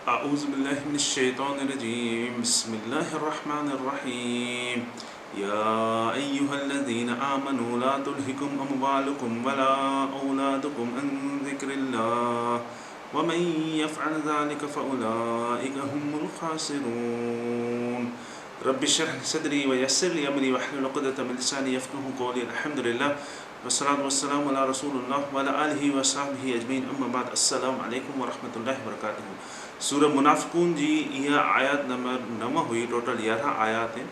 أعوذ بالله من الشيطان الرجيم بسم الله الرحمن الرحيم يا أيها الذين آمنوا لا تلهكم أموالكم ولا أولادكم عن ذكر الله ومن يفعل ذلك فأولئك هم الخاسرون رب اشرح لي صدري ويسر لي أمري واحلل عقدة من لساني يفقهوا قولي الحمد لله والصلاة والسلام على رسول الله وعلى آله وصحبه أجمعين أما بعد السلام عليكم ورحمة الله وبركاته सूरह मुनाफ़िक़ून जी इहा आयत नंबर 9 हुई। टोटल 11 आयात आहिनि।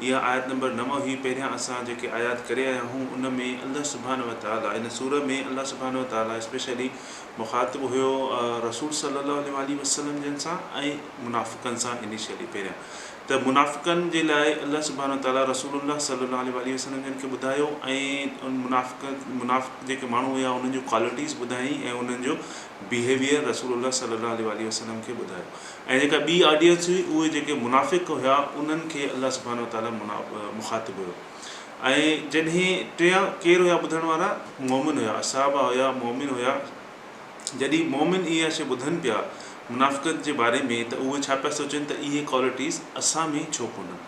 इहा आयत नंबर 9 हुई। पहिरियां असां जेके आयात करे आया आहियूं उन में अल्लाह सुब्हानहु व तआला इन सूरह में अल्लाह सुब्हानहु व तआला स्पेशली मुख़ातिब हुयो रसूल सल्लल्लाहु अलैहि वसल्लम जन सां ऐं मुनाफ़िक़नि सां। इनिशियली पहिरियां त मुनाफ़िक़नि जे लाइ अल्लाह सुब्हानहु व तआला रसूलुल्लाह सल्लल्लाहु अलैहि वसल्लम जन खे ॿुधायो ऐं उन मुनाफ़िक़ जेके माण्हू हुया उन्हनि जूं क्वालिटीज़ ॿुधाई ऐं उन्हनि जो बिहेवियर रसूलुल्लाह सल्लल्लाहु अलैहि वसल्लम खे ॿुधायो। ऐं जेका ॿी ऑडियंस हुई उहे जेके मुनाफ़िक़ हुया उन्हनि खे अल्लाह सुब्हानहु व तआला मुख़ातिब हुयो। ऐं जॾहिं टियां केरु हुया ॿुधण वारा? मोमिन हुया, असहाबा हुया, मोमिन हुया। जॾहिं मोमिन इहा शइ ॿुधनि पिया मुनाफ़िक़त जे बारे में त उहे छा पिया सोचनि त इहे क्वालिटीज़ असां में छो कोन्हनि।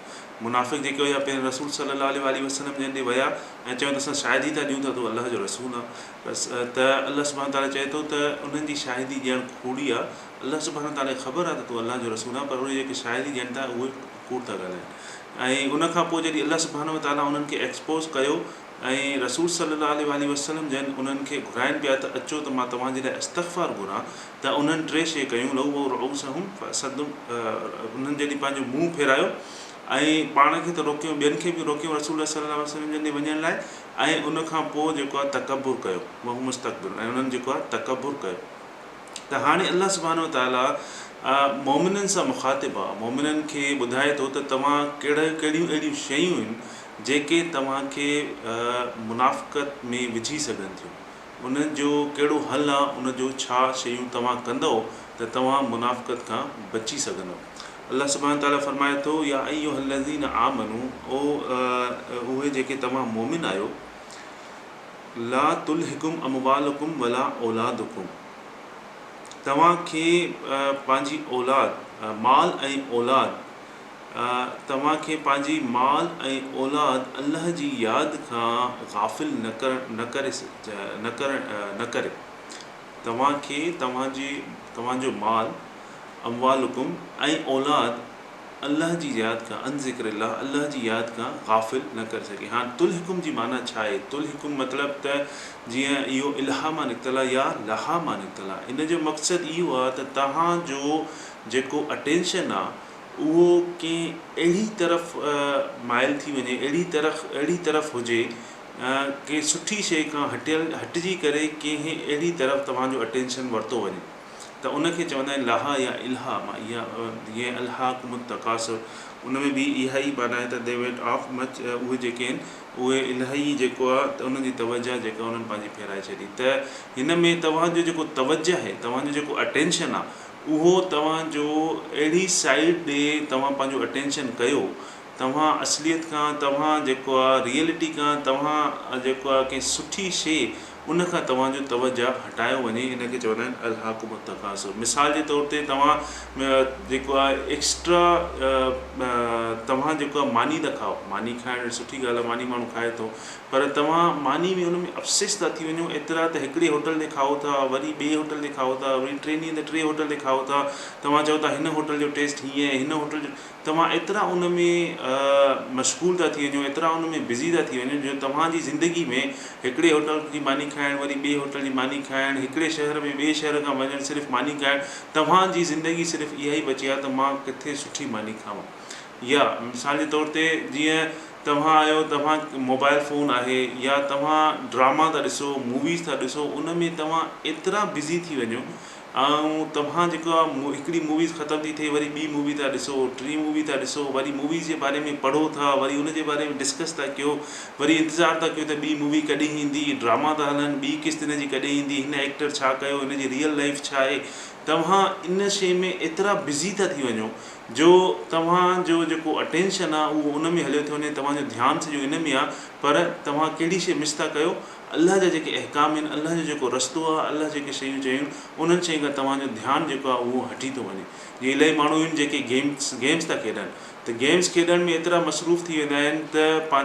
मुनाफ़िक़ जेके हुया पहिरियों रसूल सल्लल्लाहु अलैहि वसल्लम जन ॾे विया ऐं चवनि असां शाहिदी था ॾियूं त तूं अलाह जो रसूल आहे। बसि त अल्लाह सुब्हानहु व तआला चए थो त उन्हनि जी शाहिदी ॾियणु कूड़ी आहे। अल्लाह सुब्हानहु व तआला खे ख़बर आहे त तूं अलाह जो रसूल आहे, पर उहे जेके शाहिदी ॾियनि था उहे कूड़ था ॻाल्हाइनि। ऐं उनखां पोइ जॾहिं अल्लाह सुब्हानहु व तआला उन्हनि खे एक्सपोज़ कयो ऐं रसूल सल्लल्लाहु अलैहि वसल्लम जन उन्हनि खे घुराइनि पिया त अचो त मां तव्हांजे लाइ इस्तग़फ़ार घुरां, त उन्हनि टे शइ कयूं। लहू रऊसहुम फसदुम, उन्हनि जॾहिं पंहिंजो मुंहुं फेरायो ऐं पाण खे त रोकियो, ॿियनि खे बि रोकियो रसूल सल्लल्लाहु अलैहि वसल्लम जन ॾे वञण लाइ। ऐं उनखां पोइ जेको आहे तकबुर कयो, वहू मुस्तकबिर, ऐं उन्हनि जेको आहे तकबुर कयो। त हाणे अल्लाह सुब्हानहु व तआला मोमिननि सां मुख़ातिब आहे। मोमिननि खे ॿुधाए थो त तव्हां कहिड़ियूं अहिड़ियूं शयूं आहिनि जेके तव्हांखे मुनाफ़िक़त में विझी सघनि थियूं। उन्हनि जो कहिड़ो हल आहे, उनजो छा शयूं तव्हां कंदव त तव्हां मुनाफ़िक़त खां बची सघंदव। अल्लाह सुब्हानहु व तआला फरमाए थो या अय्युहल्लज़ीना आमनू, ओ उहे जेके तव्हां मोमिन आहियो, ला तुलहिकुम अमवालुकुम वला औलादुकुम, तव्हांखे पंहिंजी औलाद, माल ऐं औलाद, तव्हांखे पंहिंजी माल ऐं औलाद अल्लाह जी यादि खां गाफ़िल न करे। तव्हांखे तव्हांजो माल, अमवालुकुम ऐं औलाद अल्लाह जी यादि खां, अन ज़िक्रिल्लाह, अल्लाह जी यादि खां गाफ़िल न करे सघे। हाणे तुलहिकुम जी माना छा आहे? तुलहिकुम मतिलबु त जीअं इहो इल्हा मां निकितल आहे या लहा मां निकितल आहे। इन जो मक़सदु इहो आहे त तव्हांजो जेको अटेंशन आहे उहो कंहिं अहिड़ी तरफ़ माइल थी वञे, अहिड़ी तरफ़ हुजे के सुठी शइ खां हटिजी करे कंहिं अहिड़ी तरफ़ तव्हांजो अटेंशन वरितो वञे, त उनखे चवंदा आहिनि लाहा या इल्हा मां। इहा जीअं अल्हाकुम तकासुर, उन में बि इहा ई माना आहे त दे वेंट ऑफ मच, उहे जेके आहिनि उहे इलाही जेको आहे त उन्हनि जी तवजह जेका उन्हनि पंहिंजी फेराए छॾी। त हिन में तव्हांजो जेको तवजह आहे, तव्हांजो जेको अटेंशन आहे, उहो तव्हांजो अहिड़ी साइड ॾे तव्हां पंहिंजो अटेंशन कयो, तव्हां असलियत खां, तव्हां जेको आहे रियलिटी खां, तव्हां जेको आहे कंहिं सुठी शइ उनखां तव्हांजो तवजह हटायो वञे। इनखे चवंदा आहिनि अल्हाकुम तकासुर। मिसाल जे तौर ते तव्हां जेको आहे एक्स्ट्रा तव्हां जेको आहे मानी था खाओ, मानी खाइणु सुठी ॻाल्हि आहे, मानी माण्हू खाए थो, पर तव्हां मानी में उन में अपसेस था थी वञो एतिरा त हिकिड़े होटल ते खाओ था, वरी ॿिए होटल ते खाओ था, वरी टे ॾींहं ते टे होटल ते खाओ था। तव्हां चओ था हिन होटल जो टेस्ट हीअं आहे, हिन होटल जो, तव्हां एतिरा उन में मशगूल था थी वञो, एतिरा उन में बिज़ी था थी वञो जो तव्हांजी ज़िंदगी में हिकिड़े होटल जी मानी खाइणु, वरी ॿिए होटल जी मानी खाइणु, हिकिड़े शहर में ॿिए शहर खां वञणु, सिर्फ़ु मानी खाइणु, तव्हांजी ज़िंदगी सिर्फ़ु इहा ई बची आहे त मां किथे सुठी मानी खावां। या मिसाल जे तौर ते जीअं तव्हां आहियो, तव्हां मोबाइल फ़ोन आहे या तव्हां ड्रामा था ॾिसो, मूवीज़ था ॾिसो, उन में तव्हां एतिरा बिज़ी थी वञो ऐं तव्हां जेको आहे हिकिड़ी मूवीज़ ख़तमु थी थिए वरी ॿी मूवी था ॾिसो, टी मूवी था ॾिसो, वरी मूवीज़ जे बारे में पढ़ो था, वरी उन जे बारे में डिस्कस था कयो, वरी इंतज़ारु था कयो त ॿी मूवी कॾहिं ईंदी, ड्रामा था हलनि, ॿी किस्त हिन जी कॾहिं ईंदी, हिन एक्टर छा कयो, हिन जी रियल लाइफ छा आहे। तव्हां इन शइ में एतिरा बिज़ी था थी वञो जो तव्हांजो जेको अटेंशन आहे उहो उन में हलियो थो वञे, तव्हांजो ध्यानु सॼो इन में आहे, पर तव्हां कहिड़ी शइ मिस था कयो, अल्लाह जा जेके अहकाम आहिनि, अल्लाह जो जेको रस्तो आहे, अल्लाह जेके शयूं चयूं उन्हनि शयुनि खां तव्हांजो ध्यानु जेको आहे उहो हटी थो वञे। जीअं इलाही माण्हू आहिनि जेके गेम्स था खेॾनि, त गेम्स खेॾण में एतिरा मसरूफ़ थी वेंदा आहिनि त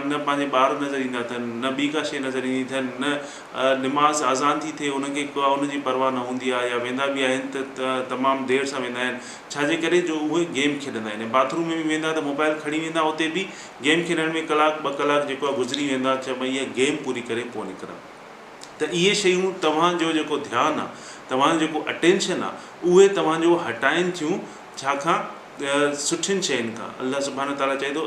न पंहिंजे ॿार नज़र ईंदा अथनि, न ॿी का शइ नज़र ईंदी अथनि, न निमाज़ आज़ान थी थिए उनखे को उनजी परवाह न हूंदी आहे, या वेंदा बि आहिनि त तमामु देरि सां वेंदा आहिनि। छाजे करे? जो उहे गेम खेॾंदा आहिनि। बाथरूम में बि वेंदा त मोबाइल खणी वेंदा, उते बि गेम खेॾण में कलाक ॿ कलाक जेको आहे गुज़री वेंदा, छा भई इहा गेम पूरी करे पोइ निकिरनि। त इहे शयूं तव्हांजो जेको ध्यानु आहे, तव्हांजो जेको अटेंशन आहे, उहे तव्हांजो हटाइनि थियूं छाखां सुठियुनि शयुनि खां। अल्लाह सुब्हानो ताला चए थो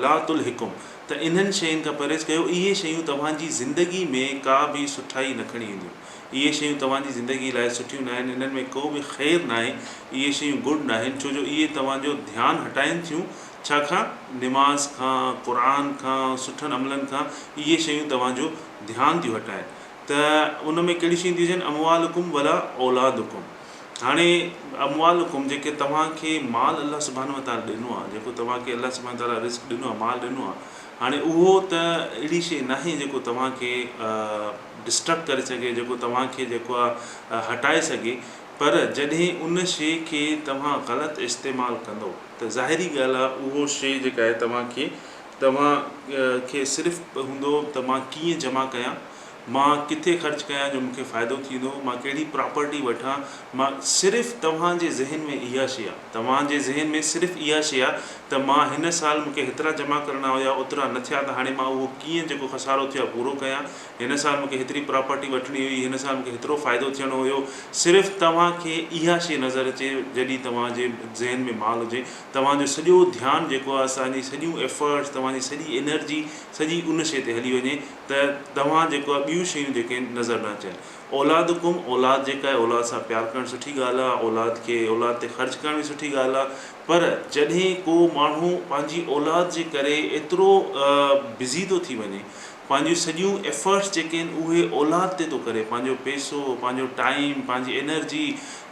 ला तुल्हिकुम, त इन्हनि शयुनि खां परहेज़ कयो। इहे शयूं तव्हांजी ज़िंदगी में का बि सुठाई न खणी ईंदियूं, इहे शयूं तव्हांजी ज़िंदगी लाइ सुठियूं न आहिनि, इन्हनि में को बि ख़ैरु न आहे, इहे शयूं गुड न आहिनि, छो जो इहे तव्हांजो ध्यानु हटाइनि थियूं छाखां? निमाज़ खां, क़ुरान खां, सुठनि अमलनि खां। इहे शयूं तव्हांजो ध्यानु थियूं हटाइनि। त उन में कहिड़ी शयूं थियूं अचनि? अमवालुकुम वला औलादुकुम। हाणे अमवालुकुम जेके तव्हांखे माल अल्लाह सुब्हानो ताला ॾिनो आहे, जेको तव्हांखे अल्लाह सुब्हानो ताला रिस्क ॾिनो आहे, माल ॾिनो आहे, हाणे उहो त अहिड़ी शइ न आहे जेको तव्हांखे डिस्टर्ब करे सघे, जेको तव्हांखे जेको आहे हटाए सघे। पर जॾहिं उन शइ खे तव्हां ग़लति इस्तेमालु कंदो त ज़ाहिरी ॻाल्हि आहे उहो शइ जेका आहे तव्हांखे सिर्फ़ु हूंदो त मां कीअं जमा कयां, मां किथे ख़र्चु कयां जो मूंखे फ़ाइदो थींदो, मां कहिड़ी प्रॉपर्टी वठां। मां सिर्फ़ु तव्हांजे ज़हन में इहा शइ आहे, तव्हांजे ज़हन में सिर्फ़ु इहा शइ आहे त मां हिन साल मूंखे हेतिरा जमा करणा हुया, ओतिरा न थिया, त हाणे मां उहो कीअं जेको खसारो थियो आहे पूरो कयां। हिन साल मूंखे हेतिरी प्रॉपर्टी वठणी हुई, हिन साल मूंखे हेतिरो फ़ाइदो थियणो हुयो। सिर्फ़ु तव्हांखे इहा शइ नज़र अचे जॾहिं तव्हांजे ज़हन में माल हुजे, तव्हांजो सॼो ध्यानु जेको आहे, असांजी सॼियूं एफर्ट्स, तव्हांजी सॼी एनर्जी सॼी उन शइ ते हली वञे, त तव्हां जेको आहे ॿियूं शयूं जेके नज़र न अचनि। औलादुकुम, औलाद जेका आहे, औलाद सां प्यारु करणु सुठी ॻाल्हि आहे, औलाद ते ख़र्चु करण बि सुठी ॻाल्हि आहे। पर जॾहिं को माण्हू पंहिंजी औलाद जे करे एतिरो बिज़ी थो थी वञे, पंहिंजियूं सॼियूं एफर्ट्स जेके आहिनि उहे औलाद ते थो करे, पंहिंजो पैसो, पंहिंजो टाइम, पंहिंजी एनर्जी,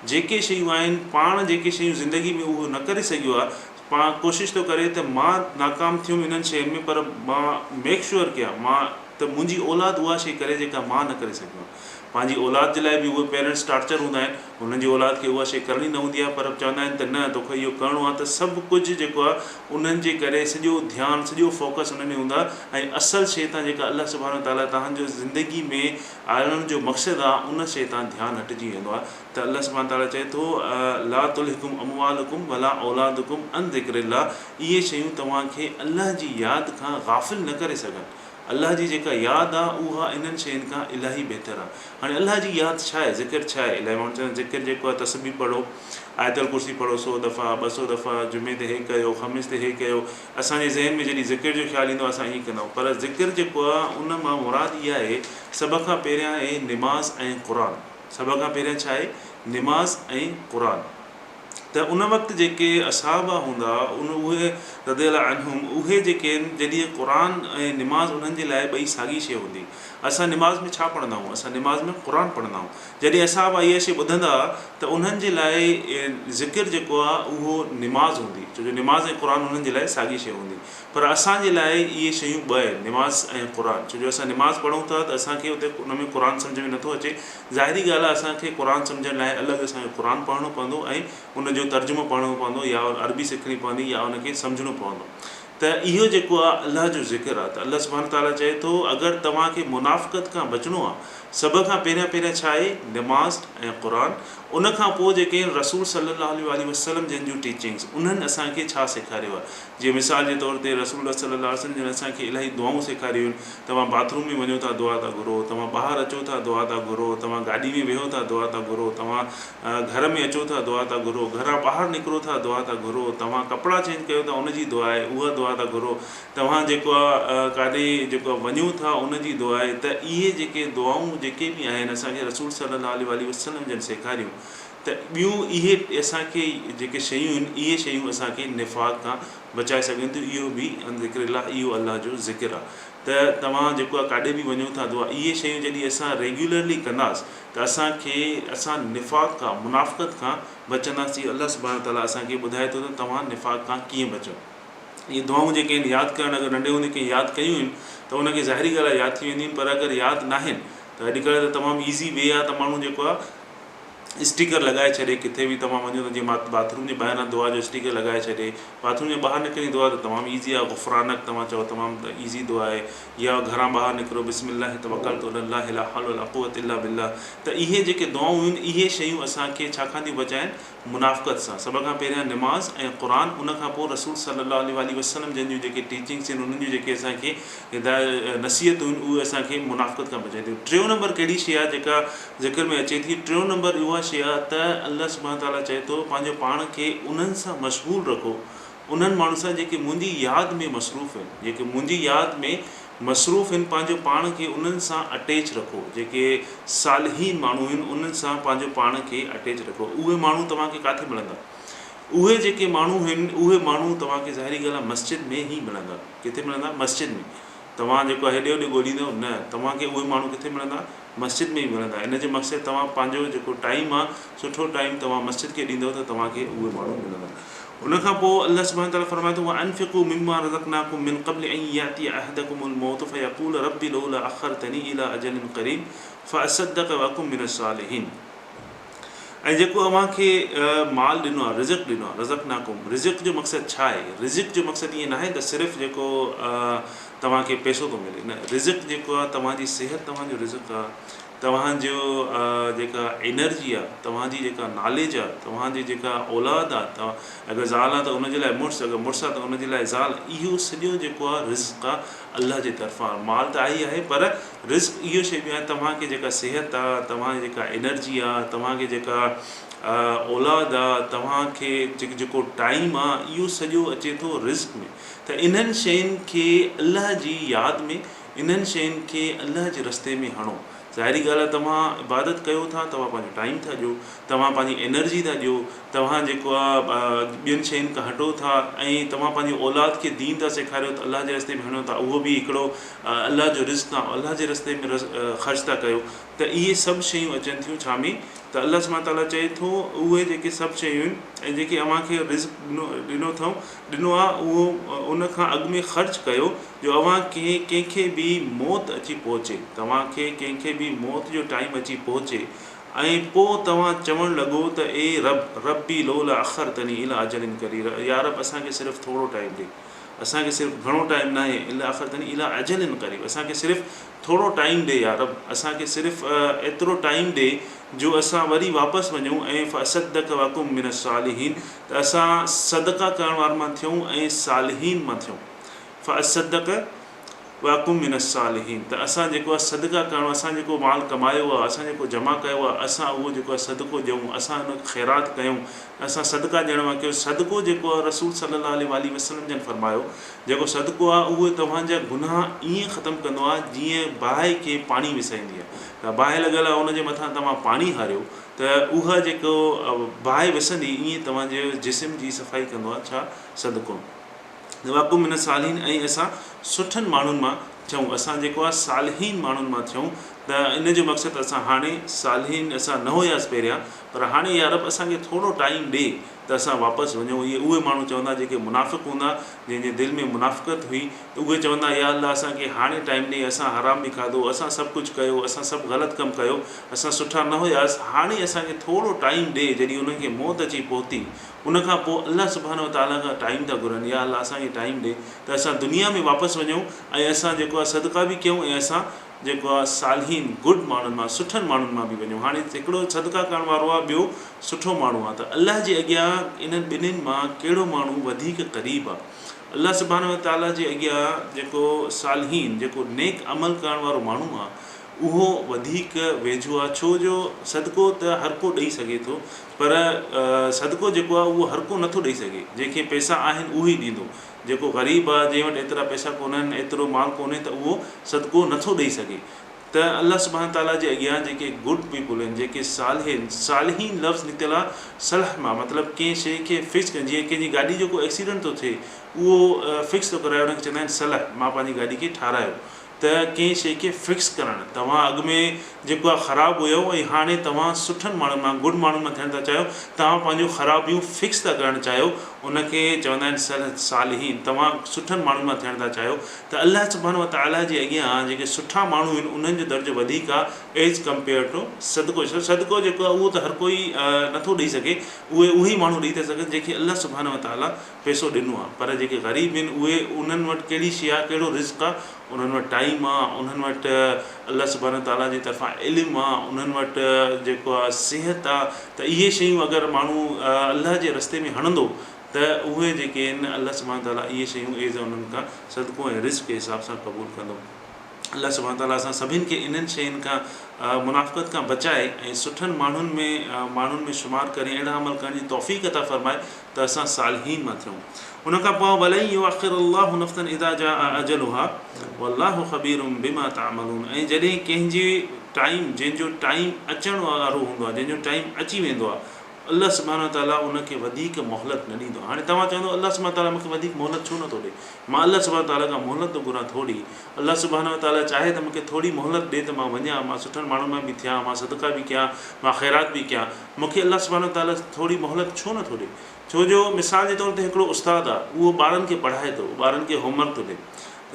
जेके शयूं आहिनि, पाण जेके शयूं ज़िंदगी में उहो न करे सघियो आहे, पाण कोशिशि थो करे त मां नाकाम थियुमि इन्हनि शयुनि में, पर मां मेक श्योर कयां मां त मुंहिंजी औलाद उहा शइ करे जेका मां न करे सघियो आहियां। पंहिंजी औलाद जे लाइ बि उहे पेरेंट्स टार्चर हूंदा आहिनि, हुननि जी औलाद खे उहा शइ करणी न हूंदी आहे, पर चवंदा आहिनि त न तोखे इहो करिणो आहे। त सभु कुझु जेको आहे उन्हनि जे करे सॼो ध्यानु, सॼो फोकस उन में हूंदा। ऐं असुलु शइ तां जेका अल्लाह सुब्हानो ताला तव्हांजो ज़िंदगी में आणण जो मक़सदु आहे, उन शइ तां ध्यानु हटिजी वेंदो आहे। त अल्लाह सुब्हानो ताला चए थो ला तुल्हिकुम अमवालुकुम वला औलादुकुम अन ज़िक्रिल्लाह, इहे शयूं तव्हांखे अल्लाह जी यादि खां गाफ़िल न करे सघनि। अल्लाह जी जेका यादि आहे उहा इन्हनि शयुनि खां इलाही बहितरु आहे। हाणे अल्लाह जी यादि छा आहे, ज़िक्र छा आहे? इलाही माण्हू चवंदा ज़िक्र जेको आहे तस्बीह पढ़ो, आयतल कुर्सी पढ़ो 100 दफ़ा 200 दफ़ा, जुमे ते हे कयो, ख़मीस ते हे कयो। असांजे ज़हन में जॾहिं ज़िक्र जो ख़्यालु ईंदो आहे असां ईअं कंदा आहियूं, पर ज़िक्र जेको आहे उन मां मुराद इहा आहे, सभ खां पहिरियां आहे निमाज़ ऐं क़ुरान। सभ खां पहिरियां छा आहे? निमाज़ ऐं क़ुरान। त उन वक़्तु जेके असहाबा हूंदा उहे रज़ियल्लाहु अन्हुम, उहे जेके आहिनि जॾहिं क़ुरान ऐं निमाज़ उन्हनि जे लाइ ॿई साॻी शइ हूंदी। असां निमाज़ में छा पढ़ंदा आहियूं? असां निमाज़ में क़ुरान पढ़ंदा आहियूं। जॾहिं असहाबा इहा शइ ॿुधंदा त उन्हनि जे लाइ ज़िक्र जेको आहे उहो निमाज़ हूंदी, छो जो निमाज़ ऐं क़ुरान उन्हनि जे लाइ साॻी शइ हूंदी। पर असांजे लाइ इहे शयूं ॿ आहिनि, निमाज़ ऐं क़ुरान। छो जो असां निमाज़ पढ़ूं था त असांखे उते उन में क़ुरान सम्झ में नथो अचे। ज़ाहिरी ॻाल्हि आहे, असांखे क़ुरान सम्झण लाइ अलॻि असांखे क़ुरान पढ़णो पवंदो ऐं उनजो तर्जुमो पढ़णो पवंदो, या अरबी सिखणी पवंदी, या उनखे सम्झणो पवंदो। त इहो जेको आहे अल्लाह जो ज़िक्र आहे। त अल्लाह सुब्हानो ताला चए थो अगरि तव्हांखे मुनाफ़िक़त खां बचिणो आहे, सभ खां पहिरियां छा आहे? निमाज़ ऐं क़ुरान। उनखां पोइ जेके रसूल सल्लल्लाहु अलैहि वसल्लम जंहिंजूं टीचिंग्स, उन्हनि असांखे छा सेखारियो आहे। जीअं मिसाल जे तौर ते रसूल सल्लल्लाहु अलैहि वसल्लम असांखे इलाही दुआऊं सेखारियूं आहिनि। तव्हां बाथरूम में वञो था दुआ था घुरो, तव्हां ॿाहिरि अचो था दुआ था घुरो, तव्हां गाॾी में वेहो था दुआ था घुरो, तव्हां घर में अचो था दुआ था घुरो, घरां ॿाहिरि निकिरो था दुआ था घुरो, तव्हां कपिड़ा चेंज कयो था उनजी दुआ आहे, उहा दुआ था घुरो, तव्हां जेको आहे काॾे जेको वञो था उनजी दुआ आहे। त इहे जेके दुआऊं जेके बि आहिनि असांखे रसूल सल्लल्लाहु अलैहि वसल्लम जन सेखारियूं। त ॿियूं इहे असांखे जेके शयूं आहिनि, इहे शयूं असांखे निफ़ाक़ खां बचाए सघनि थियूं। इहो बि ज़िक्र, इहो अल्लाह जो ज़िक्र आहे। त तव्हां जेको आहे काॾे बि वञो था दुआ, इहे शयूं जॾहिं असां रेगुलरली कंदासीं त असां निफ़ाक़ खां, मुनाफ़िक़त खां बचंदासीं। अल्लाह सुब्हानो ताला असांखे ॿुधाए थो त तव्हां निफ़ाक़ खां कीअं बचो। ये दुआऊं जेके आहिनि यादि करणु अगरि नंढे हूंदे कंहिं यादि कयूं आहिनि त उनखे ज़ाहिरी ॻाल्हि आहे यादि थी वेंदियूं आहिनि। पर अगरि यादि न आहिनि त अॼुकल्ह त तमामु ईज़ी वे आहे त माण्हू जेको आहे स्टिकर लॻाए छॾे, किथे बि तव्हां वञो त जीअं बाथरूम जे ॿाहिरां दुआ जो स्टिकर लॻाए छॾे, बाथरूम जे ॿाहिरि निकिरी दुआ त तमामु ईज़ी आहे, गुफ़रानक तव्हां चओ तमामु ईज़ी दुआ आहे। या घरां ॿाहिरि निकिरो बिस्मिल्लाह तवक्कलतु अलल्लाह ला हौला वला क़ुव्वता इल्ला बिल्लाह। त इहे जेके दुआऊं आहिनि इहे शयूं असांखे छाकाणि थियूं बचाइनि, मुनाफ़क़त सां। सभ खां पहिरियां निमाज़ ऐं क़ुर, उनखां पोइ रसूल सल्लल्लाहु अलैहि वसल्लम जंहिंजूं जेके टीचिंग्स आहिनि उन्हनि जूं जेके असांखे नसीहतूं आहिनि उहे असांखे मुनाफ़क़त खां बचाइनि थियूं। टियों नंबर कहिड़ी शइ आहे जेका ज़िक्र में अचे थी? टियों नंबर उहा शइ आहे त अल्लाह सुब्हानो ताला चए थो पंहिंजो पाण खे उन्हनि सां मशगूल रखो, उन्हनि माण्हुनि सां जेके मुंहिंजी यादि में मसरूफ़ आहिनि, जेके मुंहिंजी यादि में मसरूफ़ आहिनि। पंहिंजो पाण खे उन्हनि सां अटैच रखो, जेके सालिहीन माण्हू आहिनि उन्हनि सां पंहिंजो पाण खे अटैच रखो। उहे माण्हू तव्हांखे किथे मिलंदा? उहे जेके माण्हू आहिनि उहे माण्हू तव्हांखे ज़ाहिरी ॻाल्हि आहे मस्जिद में ई मिलंदा। किथे मिलंदा? मस्जिद में। तव्हां जेको हेॾे होॾे ॻोल्हींदव न, तव्हांखे उहे माण्हू किथे मिलंदा? मस्जिद में ई मिलंदा। इन जो मक़सदु तव्हां पंहिंजो जेको टाइम आहे, सुठो टाइम तव्हां मस्जिद खे ॾींदव त तव्हांखे उहे माण्हू मिलंदा। उनखां पोइ अल्लाह सुब्हानो ताला फरमाए थो वअनफ़िक़ू मिम्मा रज़क़नाकुम मिन क़ब्ल अन यातिय अहदकुमुल मौत फ़यक़ूल रब्बी लौला अख़रतनी इला अजलिन क़रीब फ़असद्दक़ वअकुम मिनस सालिहीन। ऐं जेको अव्हांखे माल ॾिनो आहे, रिज़िक़ ॾिनो आहे, रज़क़नाकुम, रिज़िक़ जो मक़सदु छा आहे? रिज़िक़ जो मक़सदु ईअं न आहे त सिर्फ़ु जेको तव्हांखे पैसो थो मिले, न। रिज़िक़ जेको आहे तव्हांजी सिहत तव्हांजो रिज़िक़ आहे, तव्हांजो जेका एनर्जी आहे, तव्हांजी जेका नॉलेज आहे, तव्हांजी जेका औलाद आहे, तव्हां अगरि ज़ाल आहे त उनजे लाइ मुड़ुसु, अगरि मुड़ुसु आहे त उनजे लाइ ज़ाल, इहो सॼो जेको आहे रिज़िक़ आहे अल्लाह जे तरफ़ां। माल त आहे ई आहे, पर रिज़िक़ इहो शइ बि आहे तव्हांखे जेका सिहत आहे, तव्हांजी जेका एनर्जी आहे, तव्हांखे जेका औलाद आहे, तव्हांखे जेको टाइम आहे, इहो सॼो अचे थो रिज़िक़ में। त इन्हनि शयुनि खे अल्लाह जी यादि में, इन्हनि शयुनि खे अल्लाह जे रस्ते में हणो। ज़ाहिरी ॻाल्हि आहे तव्हां इबादत कयो था, तव्हां पंहिंजो टाइम था ॾियो, तव्हां पंहिंजी एनर्जी था ॾियो, तव्हां जेको आहे ॿियनि शयुनि खां हटो था, ऐं तव्हां पंहिंजी औलाद खे दीन था सेखारियो त अल्लाह जे रस्ते में हणो था, उहो बि हिकिड़ो अल्लाह जो रिज़्क़ आहे, अल्लाह जे रस्ते में ख़र्च था कयो। त इहे सभु शयूं अचनि थियूं छा में? त अल्लाह सुब्हानो ताला चए थो उहे जेके सभु शयूं आहिनि ऐं जेके अव्हांखे रिज़िक़ ॾिनो आहे उहो उनखां अॻु में ख़र्चु कयो, जो अव्हांखे कंहिंखे बि मौत अची पहुचे, तव्हांखे कंहिंखे बि मौत जो टाइम अची पहुचे ऐं पोइ तव्हां चवणु लॻो त रब्बी लौला अख़रतनी इला अजलिन क़रीब, या रब असांखे सिर्फ़ु थोरो टाइम ॾे, असांखे सिर्फ़ु घणो टाइम न आहे, इला अख़रतनी इला अजलिन क़रीब, असांखे सिर्फ़ु थोरो टाइम ॾे या रब, असांखे सिर्फ़ु एतिरो टाइम ॾे जो असां वरी वापसि वञूं ऐं फ़असद्दक़ वअकुम मिनस सालिहीन, त असां सदका करण वारनि मां थियूं ऐं सालिहीन मां थियूं। फ़असद्दक़ वअकुम मिनस सालिहीन, त असां जेको आहे सदका करणु, असां जेको माल कमायो आहे, असां जेको जमा कयो आहे, असां उहो जेको आहे सदको ॾियूं, असां हुन ख़ैरात कयूं, असां सदका ॾियण वां कयूं। सदको जेको आहे रसूल सल्लल्लाहु अलैहि वसल्लम जन फरमायो, जेको सदको आहे उहो तव्हांजा गुनाह ईअं ख़तमु कंदो आहे जीअं बाहि खे पाणी विसाईंदी आहे। त बाहि लॻल आहे, उनजे मथां तव्हां पाणी हारियो त उहा जेको बाहि विसंदी, ईअं तव्हांजे जिस्म जी सफ़ाई कंदो आहे छा? सदको। वअकुम मिनस सालिहीन, ऐं असां सुठनि माण्हुनि मां थियूं, असां जेको आहे सालिहीन माण्हुनि मां थियूं। त इन जो मक़सदु असां हाणे सालिहीन असां न हुयासीं पहिरियां, पर हाणे या रब असांखे थोरो टाइम ॾे त असां वापसि वञूं। इहे उहे माण्हू चवंदा जेके मुनाफ़िक़ हूंदा, जंहिंजे दिलि में मुनाफ़िक़त हुई, त उहे चवंदा या अल्लाह असांखे हाणे टाइम ॾे, असां हराम बि खाधो, असां सभु कुझु कयो, असां सभु ग़लति कमु कयो, असां सुठा न हुयासीं, हाणे असांखे थोरो टाइम ॾे। जॾहिं उन्हनि खे मौत अची पहुती, उनखां पोइ अल्लाह सुब्हानो ताला खां टाइम था घुरनि, या अल्लाह असांखे टाइम ॾे त असां दुनिया में वापसि वञूं ऐं असां जेको आहे सदका बि कयूं ऐं असां जेको आहे सालिहीन गुड माण्हुनि मां, सुठनि माण्हुनि मां बि वञूं। हाणे हिकिड़ो सदका करण वारो आहे, ॿियो सुठो माण्हू आहे, त अल्लाह जे अॻियां इन्हनि ॿिन्हिनि मां कहिड़ो माण्हू वधीक क़रीब आहे? अल्लाह सुब्हानो ताला जे अॻियां जेको सालिहीन, जेको नेक अमल करण वारो माण्हू आहे, उहो वधीक वेझो आहे। छो जो सदको त हर को ॾेई सघे थो, पर सदको जेको आहे उहो हर को नथो ॾेई सघे। जंहिंखे पैसा आहिनि उहो ई ॾींदो, जेको ग़रीब आहे, जंहिं वटि एतिरा पैसा कोन्हनि, एतिरो माल कोन्हे, त उहो सदको नथो ॾेई सघे। त अल्लाह सुब्हानो ताला जे अॻियां जेके गुड पीपुल आहिनि, जेके सालिहीन लफ़्ज़ निकितल आहे सलह मां, मतिलबु कंहिं शइ खे फिक्स कनि। जीअं कंहिंजी गाॾी जो को एक्सीडेंट थो थिए, उहो फिक्स थो कराए, उनखे चवंदा आहिनि सलह, मां पंहिंजी गाॾी खे ठारायो। त कंहिं शइ खे फिक्स करणु, तव्हां अॻु में जेको आहे ख़राबु हुयो ऐं हाणे तव्हां सुठनि माण्हुनि मां गुड माण्हुनि मां थियणु था चाहियो, तव्हां पंहिंजो ख़राबियूं फिक्स था करणु चाहियो, उनखे चवंदा आहिनि सालिहीन, तव्हां सुठनि माण्हुनि मां थियणु था चाहियो। त अलाह सुब्हानहु व तआला जे अॻियां जेके सुठा माण्हू आहिनि उन्हनि जो दर्जो वधीक आहे एज़ कंपेयर टू सदको। सदको जेको आहे उहो त हर कोई नथो ॾेई सघे, उहे माण्हू ॾेई था सघनि जेके अलाह सुब्हानहु व तआला पैसो ॾिनो आहे, पर जेके ग़रीब आहिनि उहे उन्हनि वटि कहिड़ी शइ आहे, कहिड़ो रिस्क आहे, उन्हनि वटि टाइम आहे, उन्हनि वटि अलाह सुब्हानहु व तआला जी तरफ़ां इल्मु आहे, उन्हनि वटि जेको आहे सिहत आहे। त इहे शयूं अगरि माण्हू अलाह जे रस्ते में हणंदो त उहे जेके आहिनि अलाह सुब्हानहु व तआला इहे शयूं एज़ उन्हनि खां सदको ऐं रिस्क जे हिसाब सां क़बूलु कंदो। अलाह सुब्हानहु व तआला असां सभिनि खे इन्हनि शयुनि खां मुनाफ़क़त खां बचाए ऐं सुठनि माण्हुनि में शुमारु करे अहिड़ा अमल करण जी तौफ़ीक़ अता फ़रमाए त असां सालिहीन मां थियूं। उनखां पोइ वलई युअख़िरुल्लाहु नफ़्सन इज़ा जाअ अजलुहा वल्लाहु ख़बीरुम बिमा तअमलून। ऐं जॾहिं कंहिंजे जंहिंजो टाइम अचण वारो हूंदो आहे, जंहिंजो टाइम अची वेंदो आहे, अलाह सुब्हानहु व तआला उनखे वधीक मोहलत न ॾींदो। हाणे तव्हां चवंदो अलाह सुब्हानहु व तआला मूंखे वधीक मोहलत छो नथो ॾिए, मां अलाह सुब्हानहु व तआला खां मोहलत थो घुरां थोरी। अलाह सुब्हानहु व तआला चाहे त मूंखे थोरी मोहलत ॾिए त मां वञा, मां सुठनि माण्हुनि में बि थियां, मां सदका बि कयां, मां ख़ैरात बि कयां, मूंखे अलाह सुब्हानहु व तआला थोरी मोहलत छो नथो ॾिए? छो जो मिसाल जे तौर ते हिकिड़ो उस्तादु आहे, उहो ॿारनि खे पढ़ाए थो, ॿारनि खे होमवर्क थो ॾिए।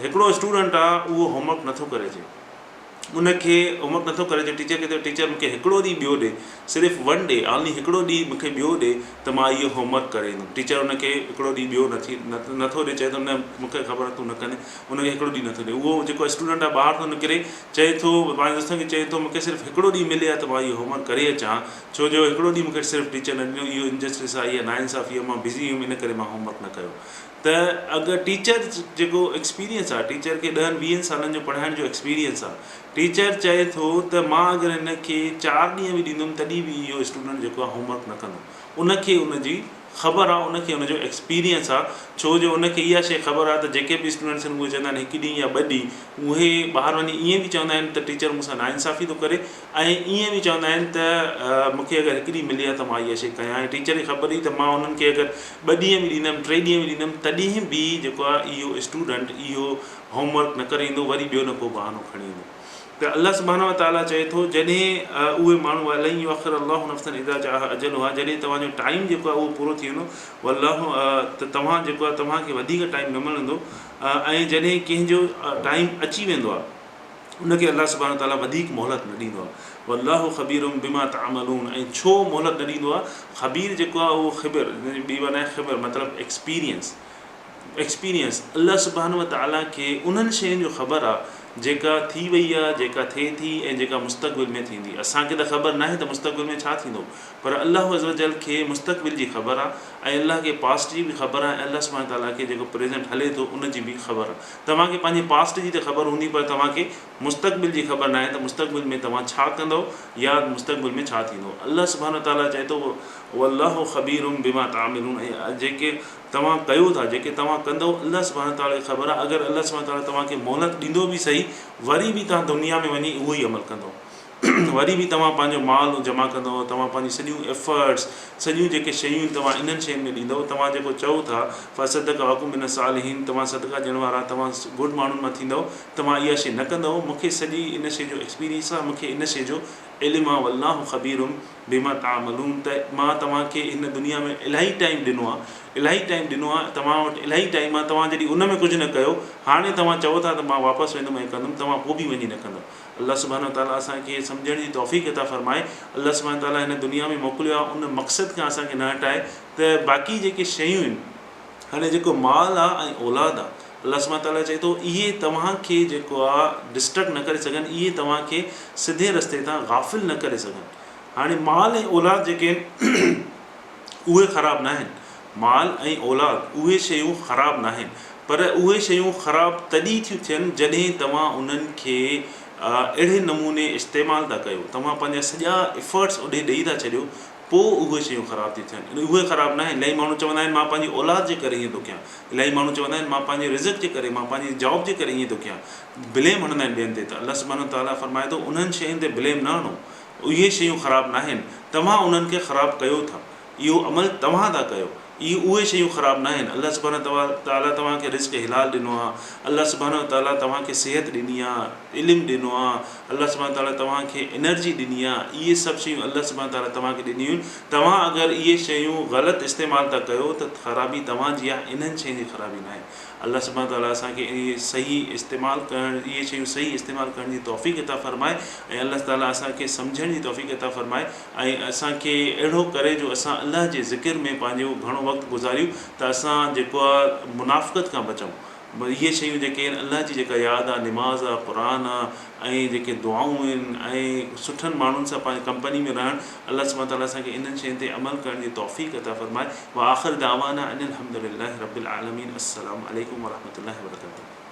हिकिड़ो स्टूडेंट आहे, उहो होमवर्क नथो करे अचे, उनखे होमवर्क नथो करे अचे, टीचर खे टीचर मूंखे हिकिड़ो ॾींहुं ॿियो ॾे, सिर्फ़ु वन डे ऑनली हिकिड़ो ॾींहुं मूंखे ॿियो ॾे त मां इहो होमवर्क करे ईंदुमि। टीचर उनखे हिकिड़ो ॾींहुं ॿियो नथो ॾे, चए थो न मूंखे ख़बर तूं न कंदे, उनखे हिकिड़ो ॾींहुं नथो ॾे। उहो जेको स्टूडेंट आहे ॿाहिरि थो निकिरे, चए थो पंहिंजे दोस्तनि खे, चए थो मूंखे सिर्फ़ु हिकिड़ो ॾींहुं मिले आहे त मां इहो होमवर्क करे अचां, छो जो हिकिड़ो ॾींहुं मूंखे सिर्फ़ु टीचर न ॾिनो, इहो इनजस्टिस आहे, इहा नाइंसाफ़ी आहे, मां बिज़ी हुयुमि इन करे मां होमवर्क न कयो। त अगरि टीचर जेको एक्सपीरियंस आहे, टीचर खे 10-20 सालनि जो पढ़ाइण जो एक्सपीरियंस आहे, टीचर चए थो त मां अगरि हिनखे 4 ॾींहं बि ॾींदुमि तॾहिं बि इहो स्टूडेंट जेको आहे होमवर्क न कंदो। उनखे उनजी ख़बर आहे, उनखे उनजो एक्सपीरियंस आहे, छो जो उनखे इहा शइ ख़बर आहे त जेके बि स्टूडेंट्स आहिनि उहे चवंदा आहिनि हिकु ॾींहुं या 2 ॾींहं, उहे ॿाहिरि वञी ईअं बि चवंदा आहिनि त टीचर मूंसां नाइंसाफ़ी थो करे, ऐं ईअं बि चवंदा आहिनि त मूंखे अगरि हिकु ॾींहुं मिली आहे त मां इहा शइ कयां। ऐं टीचर खे ख़बर हुई त मां उन्हनि खे अगरि 2 ॾींहं बि ॾींदुमि, 3 ॾींहं बि ॾींदुमि, तॾहिं बि जेको आहे इहो स्टूडेंट इहो होमवर्क न करे ईंदो, वरी ॿियो न को बहानो खणी ईंदो। त अलाह सुब्हानहु व तआला चए थो जॾहिं उहे माण्हू वलई युअख़िरुल्लाहु नफ़्सन इज़ा जाअ अजलुहा, जॾहिं तव्हांजो टाइम जेको आहे उहो पूरो थी वेंदो, वल्लाहु त तव्हां जेको आहे तव्हांखे वधीक टाइम न मिलंदो। ऐं जॾहिं कंहिंजो टाइम अची वेंदो आहे, उनखे अलाह सुब्हानहु व तआला वधीक मोहलत न ॾींदो आहे। वल्लाहु ख़बीरुम बिमा तअमलून। ऐं छो मोहलत न ॾींदो आहे? ख़बीर जेको आहे उहो ख़बर, ॿी माना आहे ख़बर मतिलबु एक्सपीरियंस। अलाह सुब्हानहु व तआला खे उन्हनि शयुनि जो ख़बर आहे जेका थी वई आहे, जेका थिए थी ऐं जेका मुस्तक़बिल में थींदी। असांखे त ख़बर नाहे त मुस्तक़बिल में छा थींदो, पर अलाह अज़्ज़ व जल खे मुस्तक़बिल जी ख़बर आहे, ऐं अलाह खे पास्ट जी बि ख़बर आहे, ऐं अलाह सुब्हानहु व तआला खे जेको प्रेज़ेंट हले थो उनजी बि ख़बर आहे। तव्हांखे पंहिंजे पास्ट जी त ख़बर हूंदी, पर तव्हांखे मुस्तक़बिल जी ख़बर न आहे त मुस्तक़बिल में तव्हां छा कंदव या मुस्तक़बिल में छा थींदो। अलाह सुब्हानहु व तआला चए थो वल्लाहु ख़बीरुम बिमा तअमलून। ऐं जेके तव्हां कयो था, जेके तव्हां कंदव, अलाह सुब्हानहु व तआला खे ख़बर आहे। अगरि अलाह सुब्हानहु व तआला तव्हांखे मोहलत ॾींदो बि सही, वरी बि तव्हां दुनिया में वञी उहो ई अमल कंदव, वरी बि तव्हां पंहिंजो माल जमा कंदव, तव्हां पंहिंजी सॼियूं एफर्ट्स, सॼियूं जेके शयूं तव्हां इन्हनि शयुनि में ॾींदव। तव्हां जेको चओ था फ़सदक वकुम मिन सालिहीन, तव्हां सदका ॾियण वारा, तव्हां गुड माण्हुनि मां थींदव, तव्हां इहा शइ न कंदव। मूंखे सॼी इन शइ जो एक्सपीरियंस आहे, मूंखे इन शइ जो इल्मु आहे। वल्लाहु ख़बीरुम बिमा तअमलून। त मां तव्हांखे हिन दुनिया में इलाही टाइम ॾिनो आहे, तव्हां वटि इलाही टाइम आहे। तव्हां जॾहिं उन में कुझु न कयो, हाणे तव्हां चओ था त मां वापसि वेंदुमि ऐं कंदुमि, तव्हां पोइ बि वञी न कंदव। अलाह सुब्हानहु व तआला असांखे सम्झण जी तौफ़ीक़ अता फ़रमाए। अलाह सुब्हानहु व तआला हिन दुनिया में मोकिलियो आहे उन मक़सद खां असांखे न हटाए त बाक़ी जेके शयूं आहिनि, हाणे जेको माल आहे ऐं औलाद आहे, अलाह सुब्हानहु व तआला चए थो इहे तव्हांखे जेको आहे डिस्ट्रक्ट न करे सघनि, इहे तव्हांखे सिधे रस्ते तां गाफ़िल न करे सघनि। हाणे माल ऐं औलाद जेके आहिनि उहे ख़राबु न आहिनि, माल ऐं औलाद उहे शयूं ख़राबु न आहिनि, पर उहे शयूं ख़राबु तॾहिं थियूं थियनि जॾहिं तव्हां उन्हनि खे अहिड़े नमूने इस्तेमालु था कयो, तव्हां पंहिंजा सॼा एफर्ट्स ओॾे ॾेई था छॾियो, पोइ उहे शयूं ख़राबु थी थियनि। उहे ख़राबु न आहिनि। इलाही माण्हू चवंदा आहिनि मां पंहिंजी औलाद जे करे ईअं थो कयां, इलाही माण्हू चवंदा आहिनि मां पंहिंजे रिज़्क़ जे करे, मां पंहिंजी जॉब जे करे ईअं थो कयां, ब्लेम हणंदा आहिनि ॿियनि ते। त अलाह सुब्हानहु व तआला फ़रमाए थो उन्हनि शयुनि ते ब्लेम न हणो, इहे शयूं ख़राबु न आहिनि, तव्हां उन्हनि खे ख़राबु कयो था, इहो अमल तव्हां था कयो। उहे शयूं ख़राबु न आहिनि। अल्लाह सुब्हानहू ताला तव्हांखे रिज़्क़ हिलाल ॾिनो आहे, अल्लाह सुब्हानहू ताला तव्हांखे सिहत ॾिनी आहे, इल्मु ॾिनो आहे, अल्लाह सुब्हानहू ताला तव्हांखे एनर्जी ॾिनी आहे। इहे सभु शयूं अल्लाह सुब्हानहू ताला तव्हांखे ॾिनियूं आहिनि। तव्हां अगरि इहे शयूं ग़लति इस्तेमालु था कयो त ख़राबी तव्हांजी आहे, इन्हनि शयुनि जी ख़राबी न आहे। अल्लाह सुब्हानहू ताला असांखे इहे सही इस्तेमालु करणु, इहे शयूं सही इस्तेमालु करण जी तौफ़ीक़ अता फ़रमाए ऐं अल्लाह ताला असांखे सम्झण जी तौफ़ीक़ अता फ़रमाए ऐं असांखे अहिड़ो करे जो असां अल्लाह जे ज़िक्र में पंहिंजो घणो वक़्तु गुज़ारियूं त असां जेको आहे मुनाफ़िक़त खां बचूं। इहे शयूं जेके आहिनि अल्लाह जी जेका यादि आहे, निमाज़ आहे, क़ुरान आहे ऐं जेके दुआऊं आहिनि ऐं सुठनि माण्हुनि सां पंहिंजी कंपनी में रहणु, अल्लाह सुब्हानहू ताला असांखे इन्हनि शयुनि ते अमल करण जी तौफ़ीक़ अता फ़रमाए। व आख़िर दावाना अनिल हम्दुलिल्लाहि रब्बिल आलमीन। अस्सलामु अलैकुम व रहमतुल्लाहि व बरकातुहू।